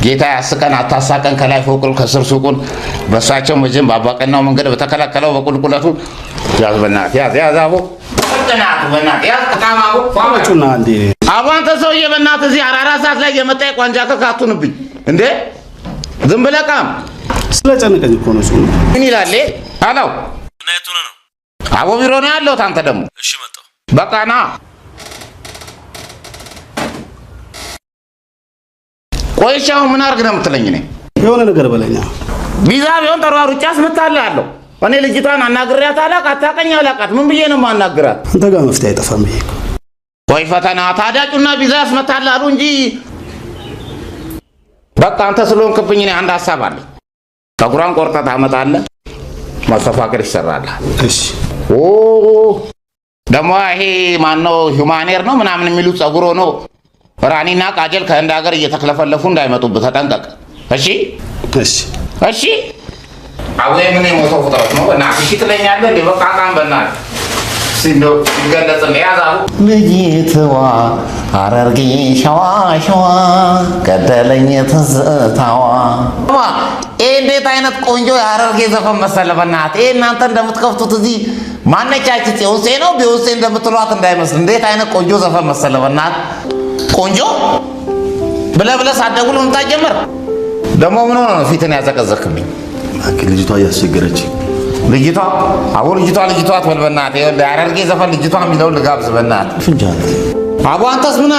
ጌታ ያስቀን አታሳቀን ከላይ ፎቁል ከስር ሱቁን በሳቸው መጀን ባባቀናው መንገድ በተከለከለው በቁልቁለቱ ያዝ በእናትህ ያዝ አቦ ተቀናት በእናትህ ያዝ ተቃማው ፋማቹና እንዴ አባንተ ሰውዬ በእናትህ እዚህ አራራ ሰዓት ላይ የመጣ ቋንጃ ከካቱንብኝ እንዴ ዝም ብለህ ቃም ስለጨነቀኝ እኮ ነው ምን ይላል አላው እናይቱ ነው አቦ ቢሮ ነው ያለው ታንተ ደግሞ እሺ መጣው በቃና ቆይሻው ምን አርግ ነው የምትለኝ ነኝ የሆነ ነገር በለኛ ቪዛ ቢሆን ተሯሩጫ አስመታለሁ እኔ ልጅቷን አናግሬያት አታቀኝ አላቃት ምን ብዬ ነው ማናግራት አንተ ጋር መፍትሄ አይጠፋም ይሄ ወይ ፈተና ታዳጩና ቪዛ አስመታለሁ እንጂ በቃ አንተ ስለሆንክብኝ እኔ አንድ ሐሳብ አለ ከጉራን ቆርጠህ ታመጣለህ ማስተፋከር ይሰራል እሺ ኦ ደሞ ይሄ ማነው ሂውማኔር ነው ምናምን የሚሉ ጸጉሮ ነው ራኒና ቃጀል ከእንደ ሀገር እየተከለፈለፉ እንዳይመጡብህ ተጠንቀቅ እሺ እሺ አዌ ምን የሞተው ፍጥረት ነው እና እሺ ትለኛለህ እንዴ በቃ ቃም በእናትህ ሲንዶ ይገለጽ ያዛው ልጅትዋ አረርጊ ሸዋ ገደለኝ ትዝታዋ እንዴት አይነት ቆንጆ ያረርጌ ዘፈን መሰለ በእናትህ እናንተ እንደምትከፍቱት እዚህ ማነቻች ጽዮሴ ነው ቢዮሴ እንደምትሏት እንዳይመስል እንዴት አይነት ቆንጆ ዘፈን መሰለ በእናትህ ቆንጆ ብለህ ሳደጉል እንታጀመር ደሞ ምን ሆነ ነው ፊትን ያዘቀዘክብኝ አከ ልጅቷ ያስቸገረች ልጅቷ አትበል በእናትህ ያረርጌ ዘፈን ልጅቷ የሚለው ልጋብዝ በእናትህ ፍንጃት አቦ አንተስ ምን